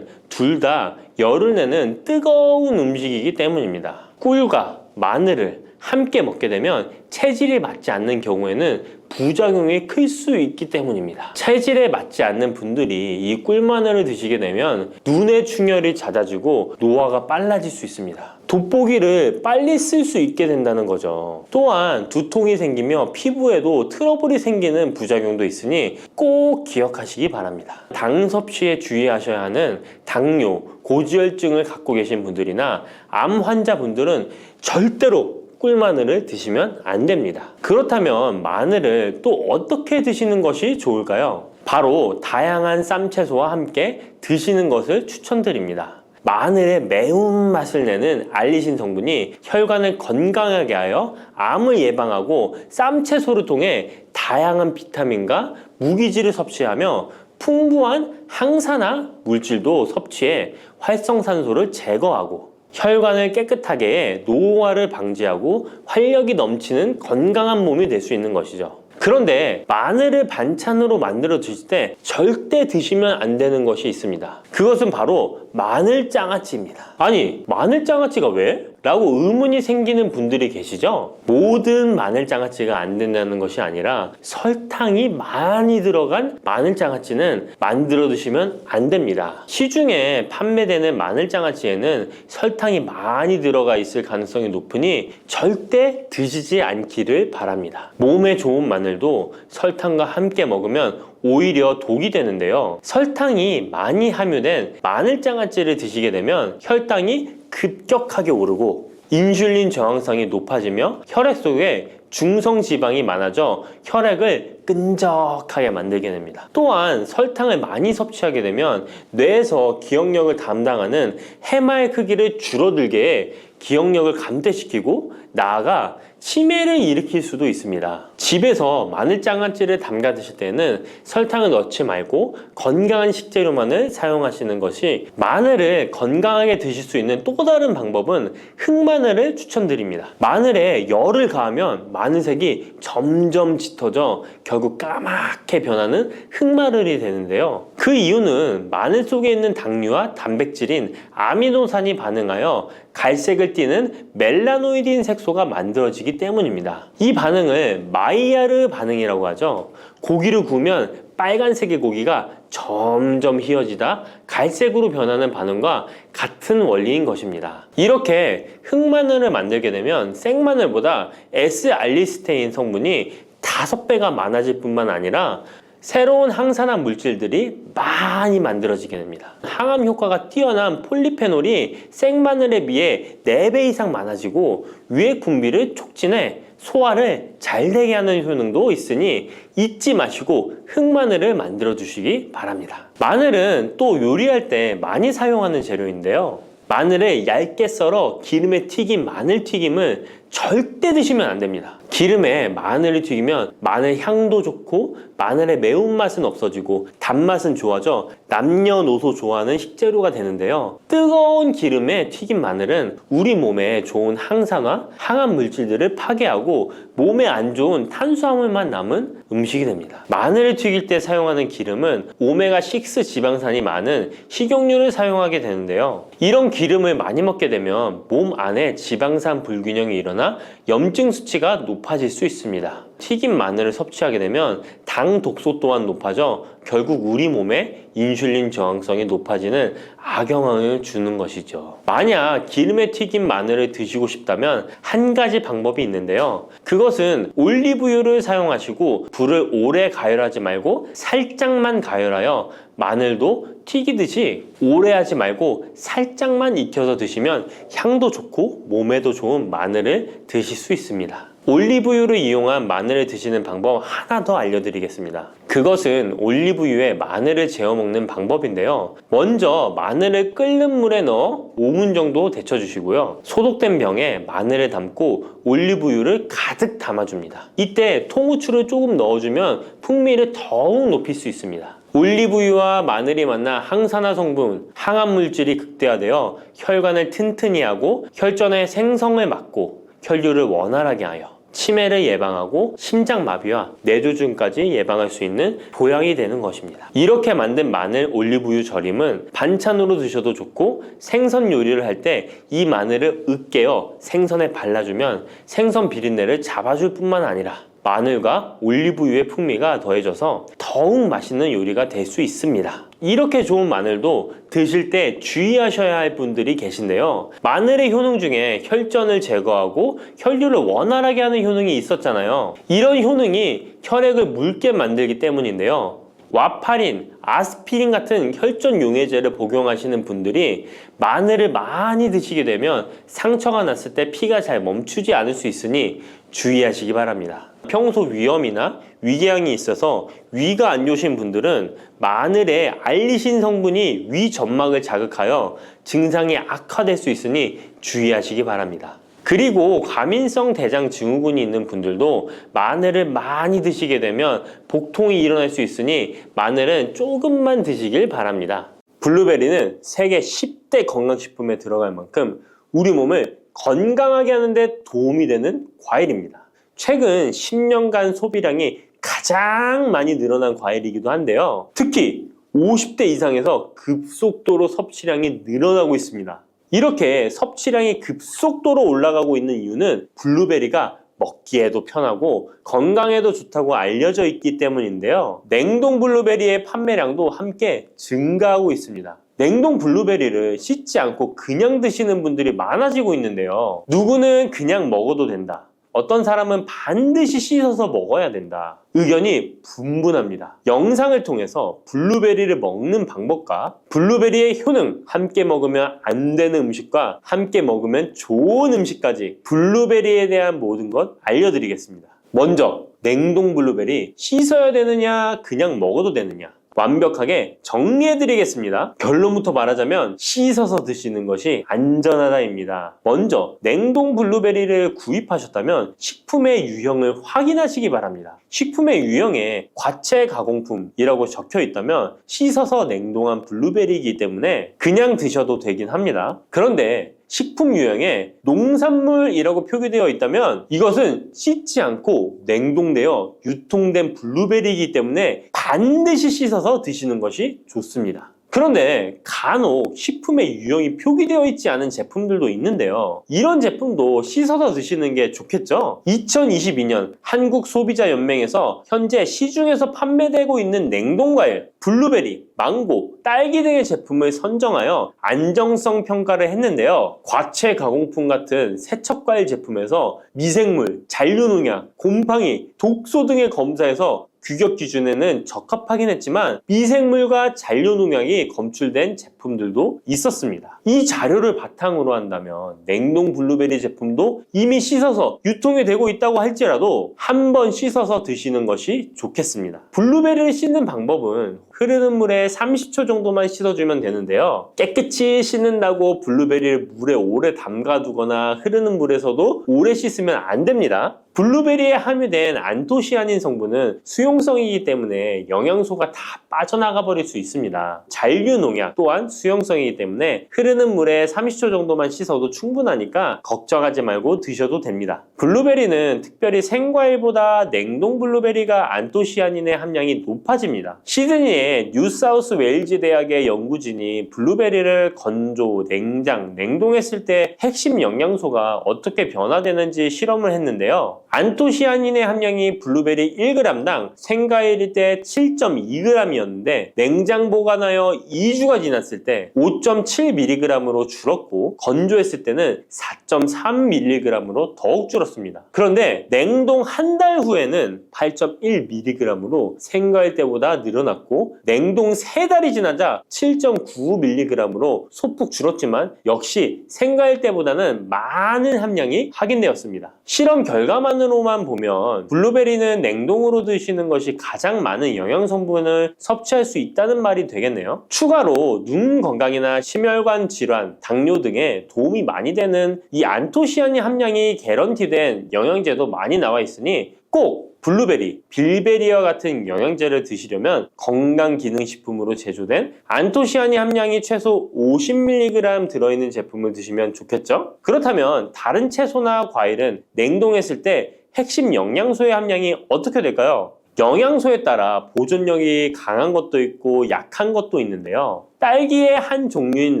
둘 다 열을 내는 뜨거운 음식이기 때문입니다. 꿀과 마늘을 함께 먹게 되면 체질이 맞지 않는 경우에는 부작용이 클 수 있기 때문입니다. 체질에 맞지 않는 분들이 이 꿀마늘을 드시게 되면 눈의 충혈이 잦아지고 노화가 빨라질 수 있습니다. 돋보기를 빨리 쓸 수 있게 된다는 거죠. 또한 두통이 생기며 피부에도 트러블이 생기는 부작용도 있으니 꼭 기억하시기 바랍니다. 당 섭취에 주의하셔야 하는 당뇨, 고지혈증을 갖고 계신 분들이나 암 환자분들은 절대로 꿀마늘을 드시면 안 됩니다. 그렇다면 마늘을 또 어떻게 드시는 것이 좋을까요? 바로 다양한 쌈채소와 함께 드시는 것을 추천드립니다. 마늘의 매운맛을 내는 알리신 성분이 혈관을 건강하게 하여 암을 예방하고 쌈채소를 통해 다양한 비타민과 무기질을 섭취하며 풍부한 항산화 물질도 섭취해 활성산소를 제거하고 혈관을 깨끗하게 해 노화를 방지하고 활력이 넘치는 건강한 몸이 될 수 있는 것이죠. 그런데 마늘을 반찬으로 만들어 드실 때 절대 드시면 안 되는 것이 있습니다. 그것은 바로 마늘장아찌입니다. 아니, 마늘장아찌가 왜? 라고 의문이 생기는 분들이 계시죠? 모든 마늘장아찌가 안 된다는 것이 아니라 설탕이 많이 들어간 마늘장아찌는 만들어 드시면 안 됩니다. 시중에 판매되는 마늘장아찌에는 설탕이 많이 들어가 있을 가능성이 높으니 절대 드시지 않기를 바랍니다. 몸에 좋은 마늘도 설탕과 함께 먹으면 오히려 독이 되는데요. 설탕이 많이 함유된 마늘장아찌를 드시게 되면 혈당이 급격하게 오르고 인슐린 저항성이 높아지며 혈액 속에 중성지방이 많아져 혈액을 끈적하게 만들게 됩니다. 또한 설탕을 많이 섭취하게 되면 뇌에서 기억력을 담당하는 해마의 크기를 줄어들게 해 기억력을 감퇴시키고 나아가 치매를 일으킬 수도 있습니다. 집에서 마늘장아찌를 담가 드실 때는 설탕을 넣지 말고 건강한 식재료만을 사용하시는 것이, 마늘을 건강하게 드실 수 있는 또 다른 방법은 흑마늘을 추천드립니다. 마늘에 열을 가하면 마늘색이 점점 짙어져 결국 까맣게 변하는 흑마늘이 되는데요. 그 이유는 마늘 속에 있는 당류와 단백질인 아미노산이 반응하여 갈색을 띠는 멜라노이딘 색소가 만들어지기 때문입니다. 이 반응을 마이야르 반응이라고 하죠. 고기를 구우면 빨간색의 고기가 점점 희어지다 갈색으로 변하는 반응과 같은 원리인 것입니다. 이렇게 흑마늘을 만들게 되면 생마늘보다 S알리스테인 성분이 5배가 많아질 뿐만 아니라 새로운 항산화 물질들이 많이 만들어지게 됩니다. 항암 효과가 뛰어난 폴리페놀이 생마늘에 비해 4배 이상 많아지고 위액 분비를 촉진해 소화를 잘 되게 하는 효능도 있으니 잊지 마시고 흑마늘을 만들어 주시기 바랍니다. 마늘은 또 요리할 때 많이 사용하는 재료인데요. 마늘을 얇게 썰어 기름에 튀긴 마늘튀김을 절대 드시면 안 됩니다. 기름에 마늘을 튀기면 마늘 향도 좋고 마늘의 매운맛은 없어지고 단맛은 좋아져 남녀노소 좋아하는 식재료가 되는데요. 뜨거운 기름에 튀긴 마늘은 우리 몸에 좋은 항산화, 항암 물질들을 파괴하고 몸에 안 좋은 탄수화물만 남은 음식이 됩니다. 마늘을 튀길 때 사용하는 기름은 오메가6 지방산이 많은 식용유를 사용하게 되는데요. 이런 기름을 많이 먹게 되면 몸 안에 지방산 불균형이 일어나 염증 수치가 높아질 수 있습니다. 튀긴 마늘을 섭취하게 되면 당 독소 또한 높아져 결국 우리 몸에 인슐린 저항성이 높아지는 악영향을 주는 것이죠. 만약 기름에 튀긴 마늘을 드시고 싶다면 한 가지 방법이 있는데요. 그것은 올리브유를 사용하시고 불을 오래 가열하지 말고 살짝만 가열하여 마늘도 튀기듯이 오래 하지 말고 살짝만 익혀서 드시면 향도 좋고 몸에도 좋은 마늘을 드실 수 있습니다. 올리브유를 이용한 마늘을 드시는 방법 하나 더 알려드리겠습니다. 그것은 올리브유에 마늘을 재워 먹는 방법인데요. 먼저 마늘을 끓는 물에 넣어 5분 정도 데쳐주시고요. 소독된 병에 마늘을 담고 올리브유를 가득 담아줍니다. 이때 통후추를 조금 넣어주면 풍미를 더욱 높일 수 있습니다. 올리브유와 마늘이 만나 항산화 성분, 항암 물질이 극대화되어 혈관을 튼튼히 하고 혈전의 생성을 막고 혈류를 원활하게 하여 치매를 예방하고 심장마비와 뇌졸중까지 예방할 수 있는 보약이 되는 것입니다. 이렇게 만든 마늘 올리브유 절임은 반찬으로 드셔도 좋고 생선 요리를 할 때 이 마늘을 으깨어 생선에 발라주면 생선 비린내를 잡아줄 뿐만 아니라 마늘과 올리브유의 풍미가 더해져서 더욱 맛있는 요리가 될 수 있습니다. 이렇게 좋은 마늘도 드실 때 주의하셔야 할 분들이 계신데요. 마늘의 효능 중에 혈전을 제거하고 혈류를 원활하게 하는 효능이 있었잖아요. 이런 효능이 혈액을 묽게 만들기 때문인데요. 와파린, 아스피린 같은 혈전 용해제를 복용하시는 분들이 마늘을 많이 드시게 되면 상처가 났을 때 피가 잘 멈추지 않을 수 있으니 주의하시기 바랍니다. 평소 위염이나 위궤양이 있어서 위가 안 좋으신 분들은 마늘에 알리신 성분이 위 점막을 자극하여 증상이 악화될 수 있으니 주의하시기 바랍니다. 그리고 과민성 대장 증후군이 있는 분들도 마늘을 많이 드시게 되면 복통이 일어날 수 있으니 마늘은 조금만 드시길 바랍니다. 블루베리는 세계 10대 건강식품에 들어갈 만큼 우리 몸을 건강하게 하는데 도움이 되는 과일입니다. 최근 10년간 소비량이 가장 많이 늘어난 과일이기도 한데요. 특히 50대 이상에서 급속도로 섭취량이 늘어나고 있습니다. 이렇게 섭취량이 급속도로 올라가고 있는 이유는 블루베리가 먹기에도 편하고 건강에도 좋다고 알려져 있기 때문인데요. 냉동 블루베리의 판매량도 함께 증가하고 있습니다. 냉동 블루베리를 씻지 않고 그냥 드시는 분들이 많아지고 있는데요. 누구는 그냥 먹어도 된다. 어떤 사람은 반드시 씻어서 먹어야 된다. 의견이 분분합니다. 영상을 통해서 블루베리를 먹는 방법과 블루베리의 효능, 함께 먹으면 안 되는 음식과 함께 먹으면 좋은 음식까지 블루베리에 대한 모든 것 알려드리겠습니다. 먼저 냉동 블루베리 씻어야 되느냐 그냥 먹어도 되느냐 완벽하게 정리해드리겠습니다. 결론부터 말하자면 씻어서 드시는 것이 안전하다입니다. 먼저 냉동 블루베리를 구입하셨다면 식품의 유형을 확인하시기 바랍니다. 식품의 유형에 과체 가공품이라고 적혀 있다면 씻어서 냉동한 블루베리이기 때문에 그냥 드셔도 되긴 합니다. 그런데 식품 유형에 농산물이라고 표기되어 있다면 이것은 씻지 않고 냉동되어 유통된 블루베리이기 때문에 반드시 씻어서 드시는 것이 좋습니다. 그런데 간혹 식품의 유형이 표기되어 있지 않은 제품들도 있는데요. 이런 제품도 씻어서 드시는 게 좋겠죠? 2022년 한국소비자연맹에서 현재 시중에서 판매되고 있는 냉동과일, 블루베리, 망고, 딸기 등의 제품을 선정하여 안정성 평가를 했는데요. 과체 가공품 같은 세척과일 제품에서 미생물, 잔류농약, 곰팡이, 독소 등의 검사에서 규격 기준에는 적합하긴 했지만 미생물과 잔류농약이 검출된 제품들도 있었습니다. 이 자료를 바탕으로 한다면 냉동 블루베리 제품도 이미 씻어서 유통이 되고 있다고 할지라도 한번 씻어서 드시는 것이 좋겠습니다. 블루베리를 씻는 방법은 흐르는 물에 30초 정도만 씻어주면 되는데요. 깨끗이 씻는다고 블루베리를 물에 오래 담가두거나 흐르는 물에서도 오래 씻으면 안 됩니다. 블루베리에 함유된 안토시아닌 성분은 수용성이기 때문에 영양소가 다 빠져나가 버릴 수 있습니다. 잔류농약 또한 수용성이기 때문에 흐르는 물에 30초 정도만 씻어도 충분하니까 걱정하지 말고 드셔도 됩니다. 블루베리는 특별히 생과일보다 냉동 블루베리가 안토시아닌의 함량이 높아집니다. 시드니의 뉴사우스 웨일즈 대학의 연구진이 블루베리를 건조, 냉장, 냉동했을 때 핵심 영양소가 어떻게 변화되는지 실험을 했는데요. 안토시아닌의 함량이 블루베리 1g당 생과일일 때 7.2g이었는데 냉장 보관하여 2주가 지났을 때 5.7mg으로 줄었고 건조했을 때는 4.3mg으로 더욱 줄었습니다. 그런데 냉동 한 달 후에는 8.1mg으로 생과일 때보다 늘어났고 냉동 3달이 지나자 7.9mg으로 소폭 줄었지만 역시 생과일 때보다는 많은 함량이 확인되었습니다. 실험 결과만으로만 보면 블루베리는 냉동으로 드시는 것이 가장 많은 영양 성분을 섭취할 수 있다는 말이 되겠네요. 추가로 눈 건강이나 심혈관 질환, 당뇨 등에 도움이 많이 되는 이 안토시아닌 함량이 개런티된 영양제도 많이 나와 있으니 꼭 블루베리, 빌베리와 같은 영양제를 드시려면 건강기능식품으로 제조된 안토시아닌 함량이 최소 50mg 들어있는 제품을 드시면 좋겠죠? 그렇다면 다른 채소나 과일은 냉동했을 때 핵심 영양소의 함량이 어떻게 될까요? 영양소에 따라 보존력이 강한 것도 있고 약한 것도 있는데요. 딸기의 한 종류인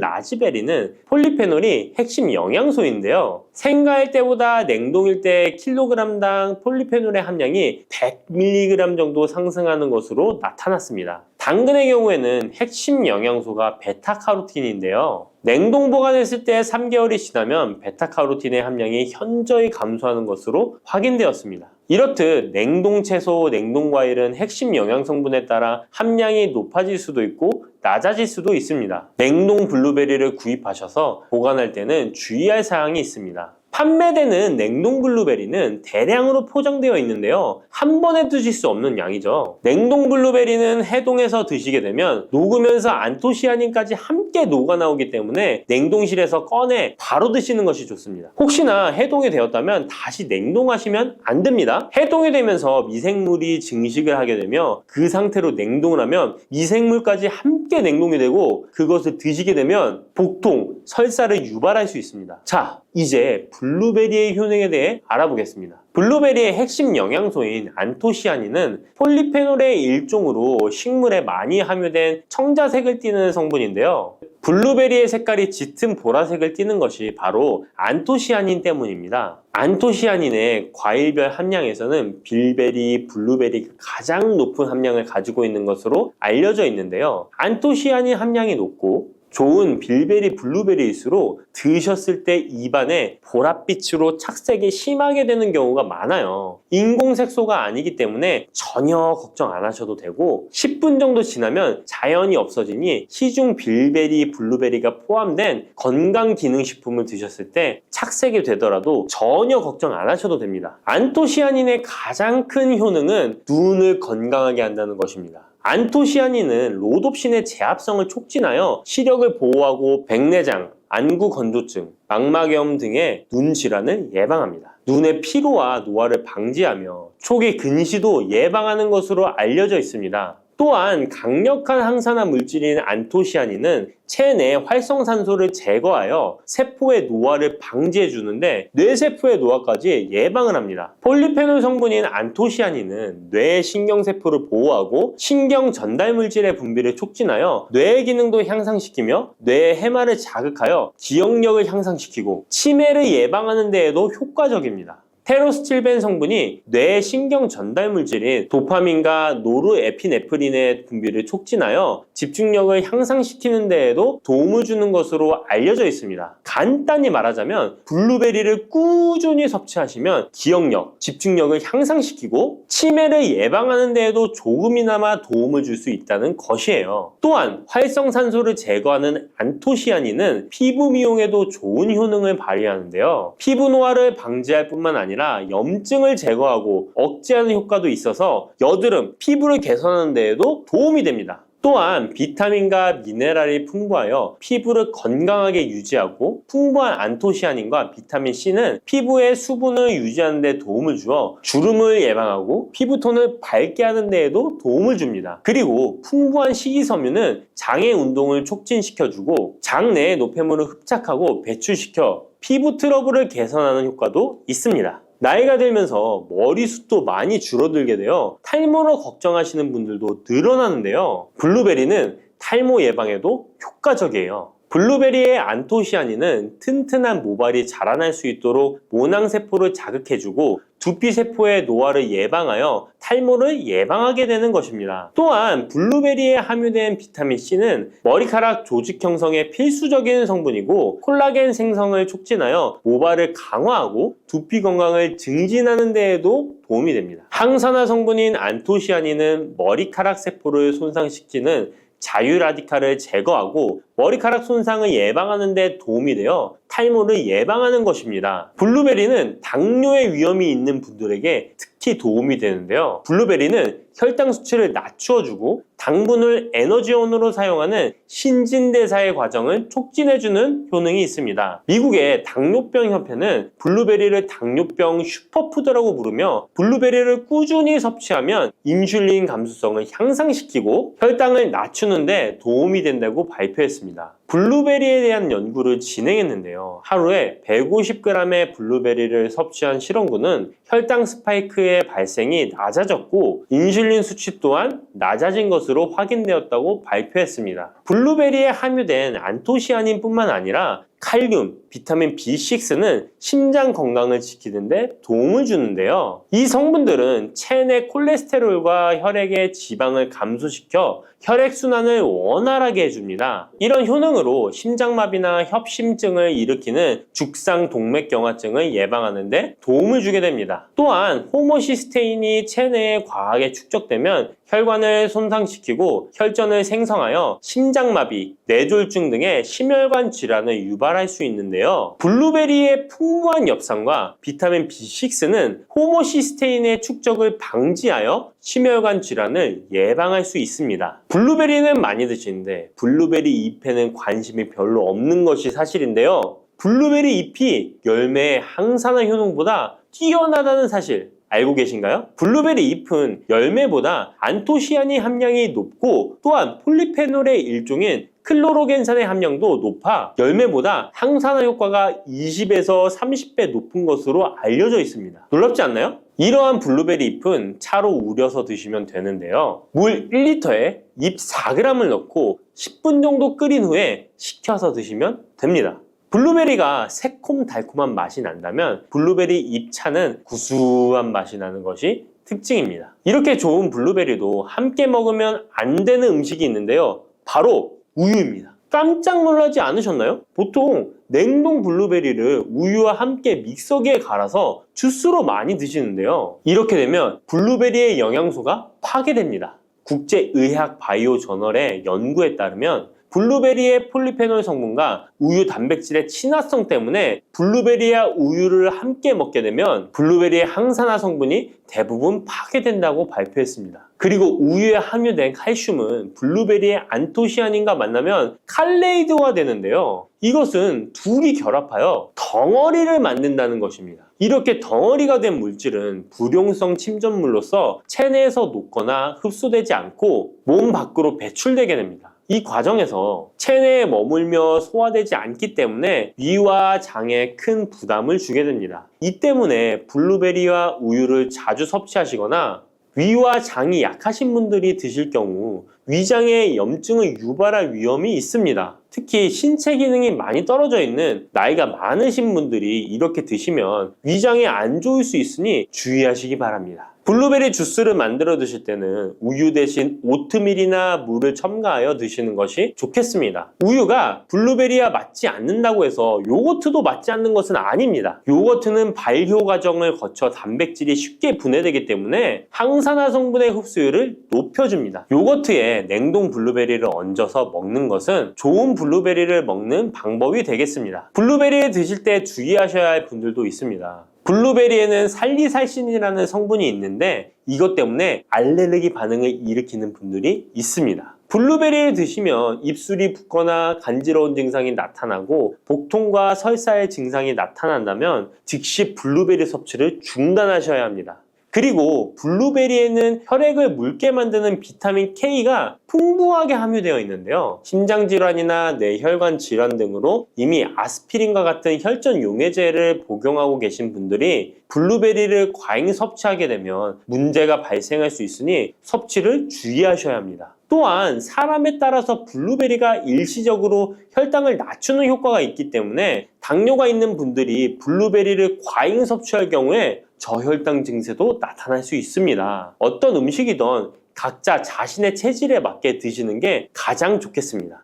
라즈베리는 폴리페놀이 핵심 영양소인데요. 생과일 때보다 냉동일 때 킬로그램당 폴리페놀의 함량이 100mg 정도 상승하는 것으로 나타났습니다. 당근의 경우에는 핵심 영양소가 베타카로틴인데요. 냉동 보관했을 때 3개월이 지나면 베타카로틴의 함량이 현저히 감소하는 것으로 확인되었습니다. 이렇듯 냉동 채소, 냉동 과일은 핵심 영양 성분에 따라 함량이 높아질 수도 있고 낮아질 수도 있습니다. 냉동 블루베리를 구입하셔서 보관할 때는 주의할 사항이 있습니다. 판매되는 냉동 블루베리는 대량으로 포장되어 있는데요. 한 번에 드실 수 없는 양이죠. 냉동 블루베리는 해동해서 드시게 되면 녹으면서 안토시아닌까지 함께 녹아 나오기 때문에 냉동실에서 꺼내 바로 드시는 것이 좋습니다. 혹시나 해동이 되었다면 다시 냉동하시면 안 됩니다. 해동이 되면서 미생물이 증식을 하게 되며 그 상태로 냉동을 하면 미생물까지 함께 냉동이 되고 그것을 드시게 되면 복통, 설사를 유발할 수 있습니다. 자, 이제 블루베리의 효능에 대해 알아보겠습니다. 블루베리의 핵심 영양소인 안토시아닌은 폴리페놀의 일종으로 식물에 많이 함유된 청자색을 띠는 성분인데요. 블루베리의 색깔이 짙은 보라색을 띠는 것이 바로 안토시아닌 때문입니다. 안토시아닌의 과일별 함량에서는 빌베리, 블루베리가 가장 높은 함량을 가지고 있는 것으로 알려져 있는데요. 안토시아닌 함량이 높고 좋은 빌베리, 블루베리일수록 드셨을 때 입안에 보랏빛으로 착색이 심하게 되는 경우가 많아요. 인공색소가 아니기 때문에 전혀 걱정 안 하셔도 되고 10분 정도 지나면 자연히 없어지니 시중 빌베리, 블루베리가 포함된 건강기능식품을 드셨을 때 착색이 되더라도 전혀 걱정 안 하셔도 됩니다. 안토시아닌의 가장 큰 효능은 눈을 건강하게 한다는 것입니다. 안토시아닌은 로놉신의 제합성을 촉진하여 시력을 보호하고 백내장, 안구 건조증, 망막염 등의 눈 질환을 예방합니다. 눈의 피로와 노화를 방지하며 초기 근시도 예방하는 것으로 알려져 있습니다. 또한 강력한 항산화 물질인 안토시아닌은 체내 활성산소를 제거하여 세포의 노화를 방지해 주는데 뇌세포의 노화까지 예방을 합니다. 폴리페놀 성분인 안토시아닌은 뇌 신경세포를 보호하고 신경 전달 물질의 분비를 촉진하여 뇌의 기능도 향상시키며 뇌의 해마를 자극하여 기억력을 향상시키고 치매를 예방하는 데에도 효과적입니다. 테로스틸벤 성분이 뇌의 신경 전달 물질인 도파민과 노르에피네프린의 분비를 촉진하여 집중력을 향상시키는 데에도 도움을 주는 것으로 알려져 있습니다. 간단히 말하자면 블루베리를 꾸준히 섭취하시면 기억력, 집중력을 향상시키고 치매를 예방하는 데에도 조금이나마 도움을 줄 수 있다는 것이에요. 또한 활성산소를 제거하는 안토시아닌은 피부 미용에도 좋은 효능을 발휘하는데요. 피부 노화를 방지할 뿐만 아니라 염증을 제거하고 억제하는 효과도 있어서 여드름, 피부를 개선하는 데에도 도움이 됩니다. 또한 비타민과 미네랄이 풍부하여 피부를 건강하게 유지하고 풍부한 안토시아닌과 비타민C는 피부의 수분을 유지하는 데 도움을 주어 주름을 예방하고 피부톤을 밝게 하는 데에도 도움을 줍니다. 그리고 풍부한 식이섬유는 장의 운동을 촉진시켜주고 장 내의 노폐물을 흡착하고 배출시켜 피부 트러블을 개선하는 효과도 있습니다. 나이가 들면서 머리숱도 많이 줄어들게 되어 탈모로 걱정하시는 분들도 늘어나는데요. 블루베리는 탈모 예방에도 효과적이에요. 블루베리의 안토시아닌은 튼튼한 모발이 자라날 수 있도록 모낭세포를 자극해주고 두피세포의 노화를 예방하여 탈모를 예방하게 되는 것입니다. 또한 블루베리에 함유된 비타민C는 머리카락 조직 형성에 필수적인 성분이고 콜라겐 생성을 촉진하여 모발을 강화하고 두피 건강을 증진하는 데에도 도움이 됩니다. 항산화 성분인 안토시아닌은 머리카락 세포를 손상시키는 자유라디칼을 제거하고 머리카락 손상을 예방하는 데 도움이 되어 탈모를 예방하는 것입니다. 블루베리는 당뇨의 위험이 있는 분들에게 특히 도움이 되는데요. 블루베리는 혈당 수치를 낮추어주고 당분을 에너지원으로 사용하는 신진대사의 과정을 촉진해주는 효능이 있습니다. 미국의 당뇨병 협회는 블루베리를 당뇨병 슈퍼푸드라고 부르며 블루베리를 꾸준히 섭취하면 인슐린 감수성을 향상시키고 혈당을 낮추는 데 도움이 된다고 발표했습니다. 블루베리에 대한 연구를 진행했는데요. 하루에 150g의 블루베리를 섭취한 실험군은 혈당 스파이크의 발생이 낮아졌고 인슐린 수치 또한 낮아진 것으로 확인되었다고 발표했습니다. 블루베리에 함유된 안토시아닌 뿐만 아니라 칼륨, 비타민 B6는 심장 건강을 지키는 데 도움을 주는데요. 이 성분들은 체내 콜레스테롤과 혈액의 지방을 감소시켜 혈액순환을 원활하게 해줍니다. 이런 효능을 한방으로 심장마비나 협심증을 일으키는 죽상동맥경화증을 예방하는 데 도움을 주게 됩니다. 또한 호모시스테인이 체내에 과하게 축적되면 혈관을 손상시키고 혈전을 생성하여 심장마비, 뇌졸중 등의 심혈관 질환을 유발할 수 있는데요. 블루베리의 풍부한 엽산과 비타민 B6는 호모시스테인의 축적을 방지하여 심혈관 질환을 예방할 수 있습니다. 블루베리는 많이 드시는데 블루베리 잎에는 관심이 별로 없는 것이 사실인데요. 블루베리 잎이 열매의 항산화 효능보다 뛰어나다는 사실 알고 계신가요? 블루베리 잎은 열매보다 안토시아닌 함량이 높고 또한 폴리페놀의 일종인 클로로겐산의 함량도 높아 열매보다 항산화 효과가 20에서 30배 높은 것으로 알려져 있습니다. 놀랍지 않나요? 이러한 블루베리 잎은 차로 우려서 드시면 되는데요. 물 1리터에 잎 4g을 넣고 10분 정도 끓인 후에 식혀서 드시면 됩니다. 블루베리가 새콤달콤한 맛이 난다면 블루베리 잎차는 구수한 맛이 나는 것이 특징입니다. 이렇게 좋은 블루베리도 함께 먹으면 안 되는 음식이 있는데요. 바로 우유입니다. 깜짝 놀라지 않으셨나요? 보통 냉동 블루베리를 우유와 함께 믹서기에 갈아서 주스로 많이 드시는데요. 이렇게 되면 블루베리의 영양소가 파괴됩니다. 국제의학 바이오 저널의 연구에 따르면 블루베리의 폴리페놀 성분과 우유 단백질의 친화성 때문에 블루베리와 우유를 함께 먹게 되면 블루베리의 항산화 성분이 대부분 파괴된다고 발표했습니다. 그리고 우유에 함유된 칼슘은 블루베리의 안토시아닌과 만나면 칼레이드화 되는데요. 이것은 둘이 결합하여 덩어리를 만든다는 것입니다. 이렇게 덩어리가 된 물질은 불용성 침전물로서 체내에서 녹거나 흡수되지 않고 몸 밖으로 배출되게 됩니다. 이 과정에서 체내에 머물며 소화되지 않기 때문에 위와 장에 큰 부담을 주게 됩니다. 이 때문에 블루베리와 우유를 자주 섭취하시거나 위와 장이 약하신 분들이 드실 경우 위장에 염증을 유발할 위험이 있습니다. 특히 신체 기능이 많이 떨어져 있는 나이가 많으신 분들이 이렇게 드시면 위장에 안 좋을 수 있으니 주의하시기 바랍니다. 블루베리 주스를 만들어 드실 때는 우유 대신 오트밀이나 물을 첨가하여 드시는 것이 좋겠습니다. 우유가 블루베리와 맞지 않는다고 해서 요거트도 맞지 않는 것은 아닙니다. 요거트는 발효 과정을 거쳐 단백질이 쉽게 분해되기 때문에 항산화 성분의 흡수율을 높여줍니다. 요거트에 냉동 블루베리를 얹어서 먹는 것은 좋은 블루베리를 먹는 방법이 되겠습니다. 블루베리를 드실 때 주의하셔야 할 분들도 있습니다. 블루베리에는 살리살신이라는 성분이 있는데 이것 때문에 알레르기 반응을 일으키는 분들이 있습니다. 블루베리를 드시면 입술이 붓거나 간지러운 증상이 나타나고 복통과 설사의 증상이 나타난다면 즉시 블루베리 섭취를 중단하셔야 합니다. 그리고 블루베리에는 혈액을 묽게 만드는 비타민 K가 풍부하게 함유되어 있는데요. 심장질환이나 뇌혈관 질환 등으로 이미 아스피린과 같은 혈전 용해제를 복용하고 계신 분들이 블루베리를 과잉 섭취하게 되면 문제가 발생할 수 있으니 섭취를 주의하셔야 합니다. 또한 사람에 따라서 블루베리가 일시적으로 혈당을 낮추는 효과가 있기 때문에 당뇨가 있는 분들이 블루베리를 과잉 섭취할 경우에 저혈당 증세도 나타날 수 있습니다. 어떤 음식이든 각자 자신의 체질에 맞게 드시는 게 가장 좋겠습니다.